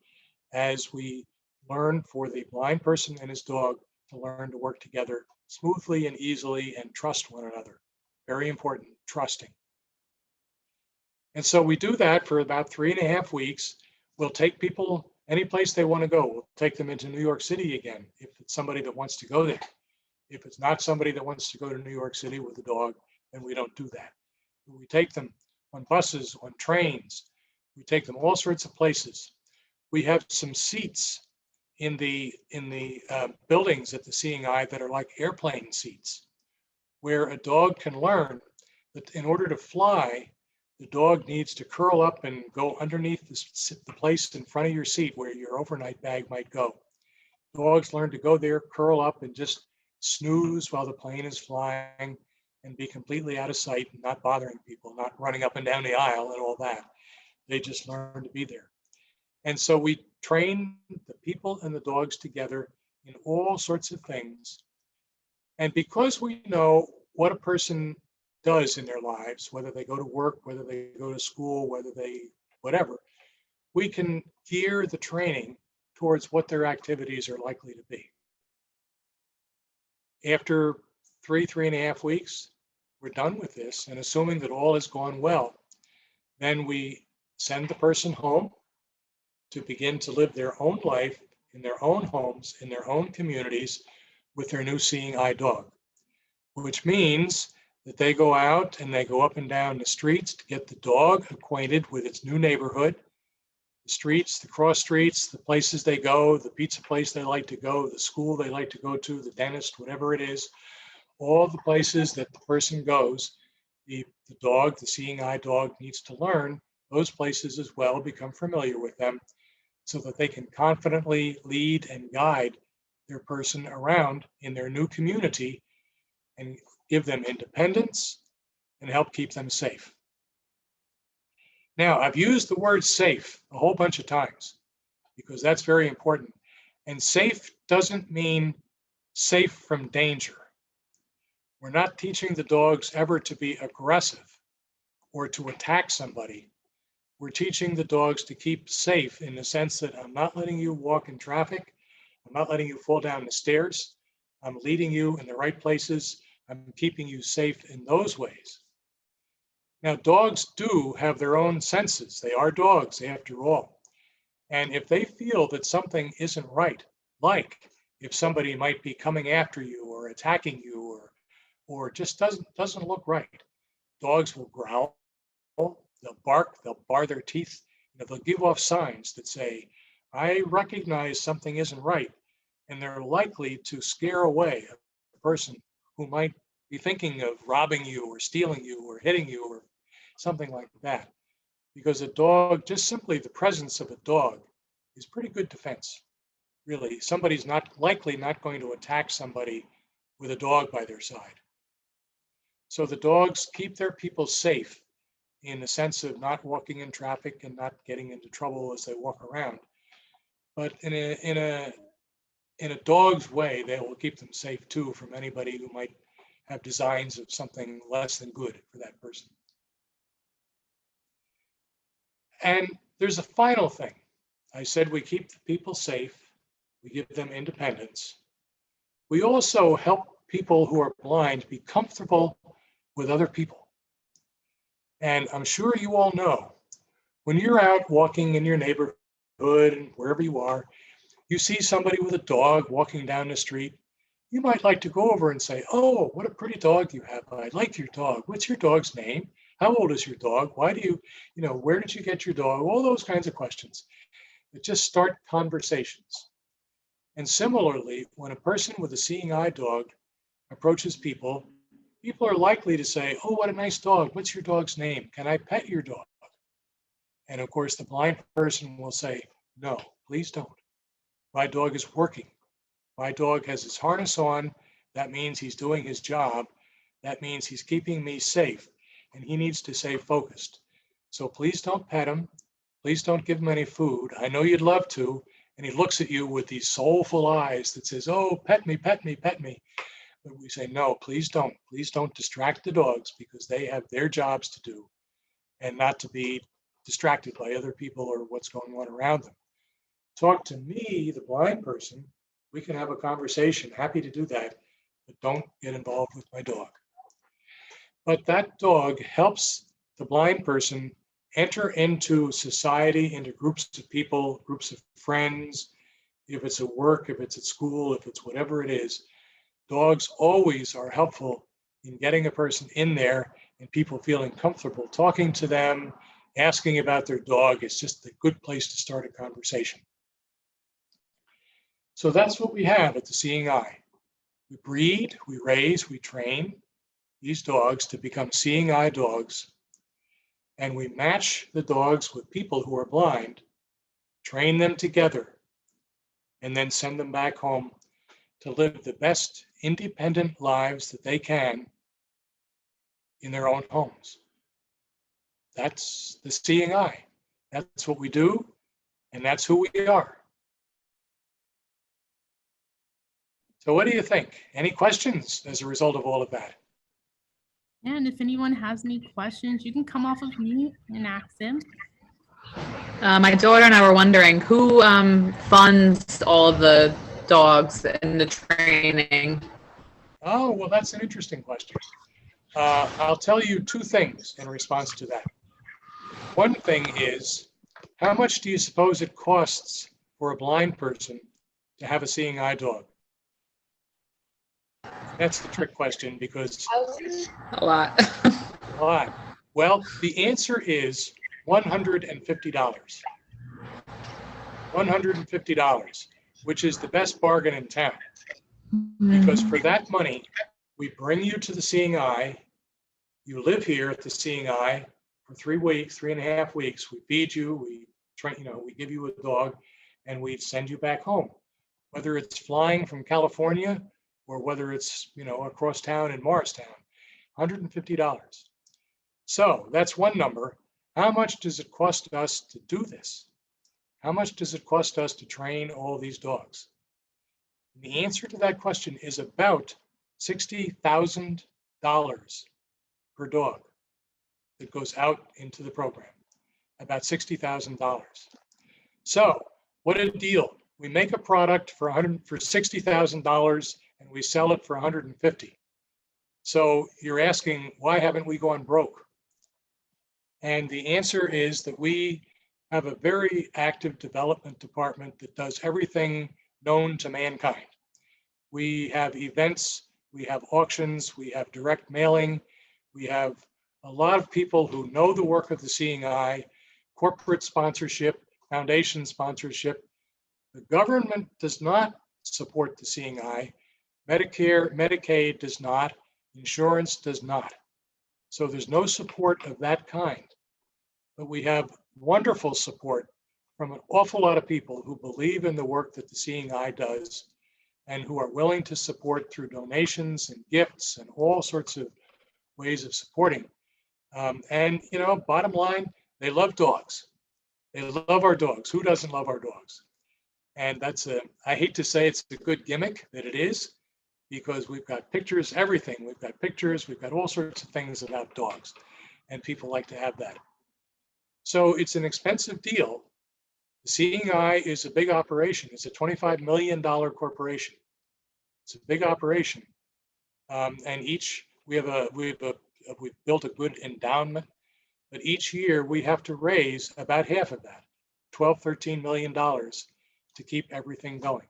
as we learn for the blind person and his dog to learn to work together smoothly and easily and trust one another. Very important, trusting. And so we do that for about 3.5 weeks. We'll take people any place they want to go. We'll take them into New York City again, if it's somebody that wants to go there. If it's not somebody that wants to go to New York City with a dog, then we don't do that. We take them on buses, on trains. We take them all sorts of places. We have some seats in the buildings at the Seeing Eye that are like airplane seats, where a dog can learn that in order to fly, the dog needs to curl up and go underneath the place in front of your seat where your overnight bag might go. Dogs learn to go there, curl up, and just snooze while the plane is flying and be completely out of sight and not bothering people, not running up and down the aisle and all that. They just learn to be there. And so we train the people and the dogs together in all sorts of things. And because we know what a person does in their lives, whether they go to work, whether they go to school, whether they, whatever, we can gear the training towards what their activities are likely to be. After 3.5 weeks, we're done with this, and assuming that all has gone well, then we send the person home to begin to live their own life in their own homes, in their own communities with their new Seeing Eye dog, which means that they go out and they go up and down the streets to get the dog acquainted with its new neighborhood, the streets, the cross streets, the places they go, the pizza place they like to go, the school they like to go to, the dentist, whatever it is, all the places that the person goes, the dog, the Seeing Eye dog needs to learn those places as well, become familiar with them so that they can confidently lead and guide their person around in their new community and give them independence and help keep them safe. Now, I've used the word safe a whole bunch of times because that's very important. And safe doesn't mean safe from danger. We're not teaching the dogs ever to be aggressive or to attack somebody. We're teaching the dogs to keep safe in the sense that I'm not letting you walk in traffic. I'm not letting you fall down the stairs. I'm leading you in the right places. I'm keeping you safe in those ways. Now, dogs do have their own senses. They are dogs after all. And if they feel that something isn't right, like if somebody might be coming after you or attacking you or just doesn't look right, dogs will growl, they'll bark, they'll bar their teeth, they'll give off signs that say, I recognize something isn't right. And they're likely to scare away a person who might be thinking of robbing you or stealing you or hitting you or something like that. Because a dog, just simply the presence of a dog is pretty good defense. Really, somebody's not going to attack somebody with a dog by their side. So the dogs keep their people safe in the sense of not walking in traffic and not getting into trouble as they walk around. But in a dog's way, they will keep them safe too from anybody who might have designs of something less than good for that person. And there's a final thing. I said we keep the people safe, we give them independence. We also help people who are blind be comfortable with other people. And I'm sure you all know, when you're out walking in your neighborhood and wherever you are, you see somebody with a dog walking down the street, you might like to go over and say, oh, what a pretty dog you have. I like your dog. What's your dog's name? How old is your dog? Why do you, where did you get your dog? All those kinds of questions that just start conversations. And similarly, when a person with a Seeing Eye dog approaches people, people are likely to say, oh, what a nice dog. What's your dog's name? Can I pet your dog? And of course, the blind person will say, no, please don't. My dog is working. My dog has his harness on. That means he's doing his job. That means he's keeping me safe, and he needs to stay focused. So please don't pet him. Please don't give him any food. I know you'd love to. And he looks at you with these soulful eyes that says, oh, pet me, pet me, pet me. But we say, no, please don't. Please don't distract the dogs because they have their jobs to do and not to be distracted by other people or what's going on around them. Talk to me, the blind person. We can have a conversation. Happy to do that, but don't get involved with my dog. But that dog helps the blind person enter into society, into groups of people, groups of friends, if it's at work, if it's at school, if it's whatever it is, dogs always are helpful in getting a person in there and people feeling comfortable talking to them, asking about their dog. It's just a good place to start a conversation. So that's what we have at the Seeing Eye. We breed, we raise, we train these dogs to become Seeing Eye dogs, and we match the dogs with people who are blind, train them together, and then send them back home to live the best independent lives that they can in their own homes. That's the Seeing Eye. That's what we do, and that's who we are. So what do you think? Any questions as a result of all of that? And if anyone has any questions, you can come off of mute and ask them. My daughter and I were wondering who funds all the dogs and the training. Oh, well, that's an interesting question. I'll tell you two things in response to that. One thing is, how much do you suppose it costs for a blind person to have a Seeing Eye dog? That's the trick question because A lot. a lot. Well, the answer is $150. $150, which is the best bargain in town. Because for that money, we bring you to the Seeing Eye. You live here at the Seeing Eye for 3 weeks, 3.5 weeks. We feed you, we train, we give you a dog, and we send you back home. Whether it's flying from California or whether it's, across town in Morristown, $150. So that's one number. How much does it cost us to do this? How much does it cost us to train all these dogs? The answer to that question is about $60,000 per dog that goes out into the program, about $60,000. So what a deal. We make a product for $60,000 and we sell it for $150,000. So you're asking, why haven't we gone broke? And the answer is that we have a very active development department that does everything known to mankind. We have events, we have auctions, we have direct mailing, we have a lot of people who know the work of the Seeing Eye, corporate sponsorship, foundation sponsorship. The government does not support the Seeing Eye. Medicare, Medicaid does not, insurance does not. So there's no support of that kind. But we have wonderful support from an awful lot of people who believe in the work that the Seeing Eye does and who are willing to support through donations and gifts and all sorts of ways of supporting. Bottom line, they love dogs. They love our dogs. Who doesn't love our dogs? And I hate to say it's a good gimmick that it is, because we've got pictures, everything. We've got pictures, we've got all sorts of things about dogs, and people like to have that. So it's an expensive deal. The Seeing Eye is a big operation. It's a $25 million corporation. It's a big operation. And we've built a good endowment, but each year we have to raise about half of that, $12, $13 million to keep everything going.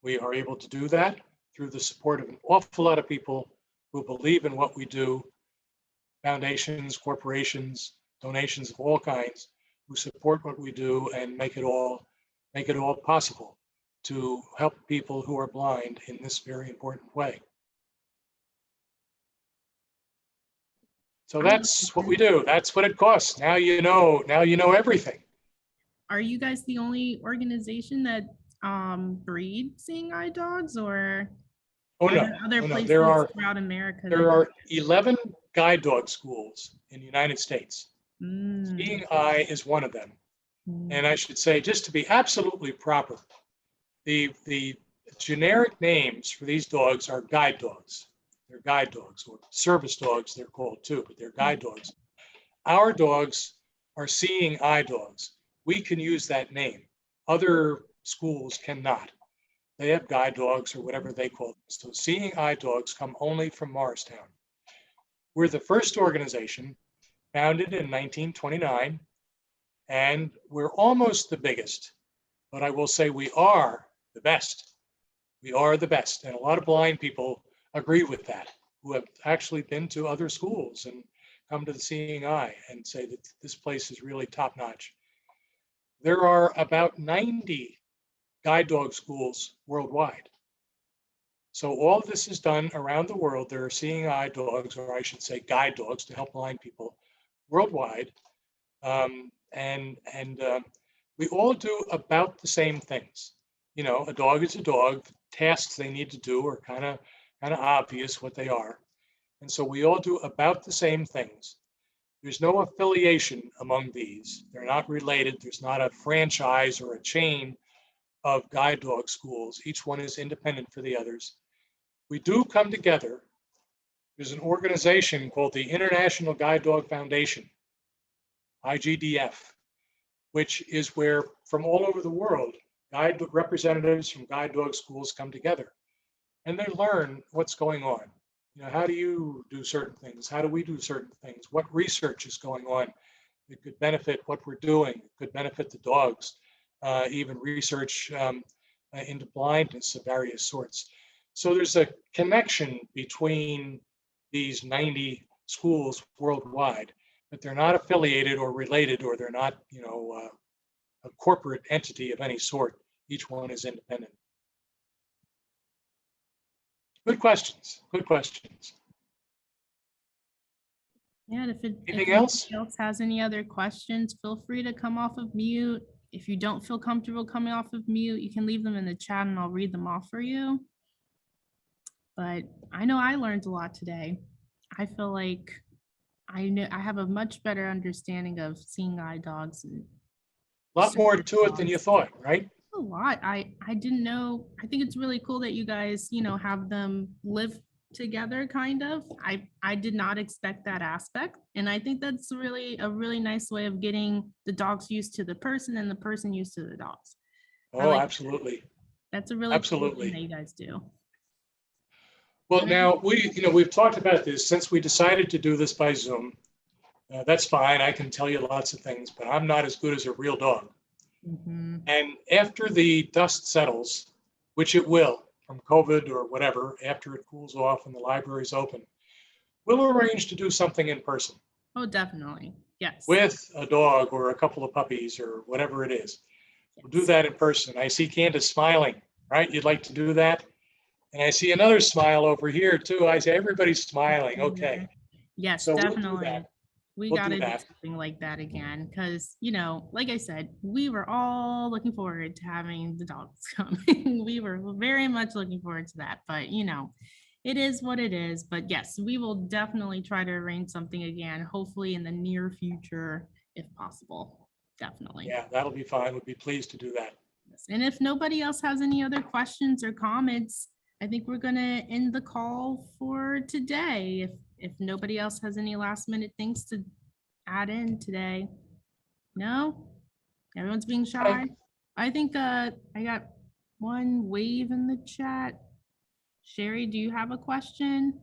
We are able to do that through the support of an awful lot of people who believe in what we do, foundations, corporations, donations of all kinds, who support what we do and make it all possible to help people who are blind in this very important way. So that's what we do. That's what it costs. Now you know everything. Are you guys the only organization that breed Seeing Eye dogs, or are there other places throughout America? There are 11 guide dog schools in the United States. Mm. Seeing Eye is one of them. And I should say, just to be absolutely proper, the generic names for these dogs are guide dogs. They're guide dogs, or service dogs they're called too, but they're guide dogs. Our dogs are Seeing Eye dogs. We can use that name. Other schools cannot. They have guide dogs or whatever they call them. So Seeing Eye dogs come only from Morristown. We're the first organization founded in 1929, and we're almost the biggest, but I will say we are the best. We are the best. And a lot of blind people agree with that, who have actually been to other schools and come to the Seeing Eye and say that this place is really top notch. There are about 90 guide dog schools worldwide. So all of this is done around the world. There are Seeing Eye dogs, or I should say guide dogs, to help blind people worldwide. We all do about the same things. You know, a dog is a dog. The tasks they need to do are kind of obvious what they are. And so we all do about the same things. There's no affiliation among these. They're not related. There's not a franchise or a chain of guide dog schools. Each one is independent for the others. We do come together. There's an organization called the International Guide Dog Foundation, IGDF, which is where from all over the world, guide representatives from guide dog schools come together and they learn what's going on. You know, how do you do certain things? How do we do certain things? What research is going on that could benefit what we're doing, it could benefit the dogs, even research into blindness of various sorts. So there's a connection between these 90 schools worldwide, but they're not affiliated or related, or they're not, you know, a corporate entity of any sort. Each one is independent. Good questions. Good questions. Yeah, and if Anything else? anybody else has any other questions, feel free to come off of mute. If you don't feel comfortable coming off of mute, you can leave them in the chat and I'll read them off for you. But I know I learned a lot today. I feel like I have a much better understanding of Seeing Eye dogs. And A lot more to it than you thought, right? a lot. I didn't know. I think it's really cool that you guys, you know, have them live together kind of. I did not expect that aspect. And I think that's really a really nice way of getting the dogs used to the person and the person used to the dogs. Oh, like absolutely. That's a really cool Absolutely. thing that you guys do. Well, now we've talked about this since we decided to do this by Zoom. That's fine. I can tell you lots of things, but I'm not as good as a real dog. Mhm. And after the dust settles, which it will from COVID or whatever, after it cools off and the library's open, we'll arrange to do something in person Oh, definitely. Yes. with a dog or a couple of puppies or whatever it is. We'll do Yes. that in person. I see Candace smiling, right? You'd like to do that? And I see another smile over here too. I say everybody's smiling. Okay. Yes, So we'll do definitely. that. We We'll got do to do that. something like that again because, you know, like I said, we were all looking forward to having the dogs come. We were very much looking forward to that, but you know, it is what it is. But yes, we will definitely try to arrange something again, hopefully in the near future, if possible. Definitely. Yeah, that'll be fine. We'd be pleased to do that. Yes. And if nobody else has any other questions or comments, I think we're gonna end the call for today. If nobody else has any last minute things to add in today. No? Everyone's being shy? I think I got one wave in the chat. Sherry, do you have a question?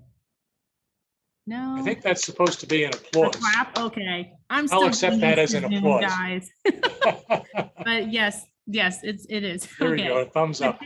No? I think that's supposed to be an A applause. clap? Okay. I'm I'll still accept getting that used as to an Zoom, applause. guys. But yes, it is. There we Okay. go. Thumbs But up.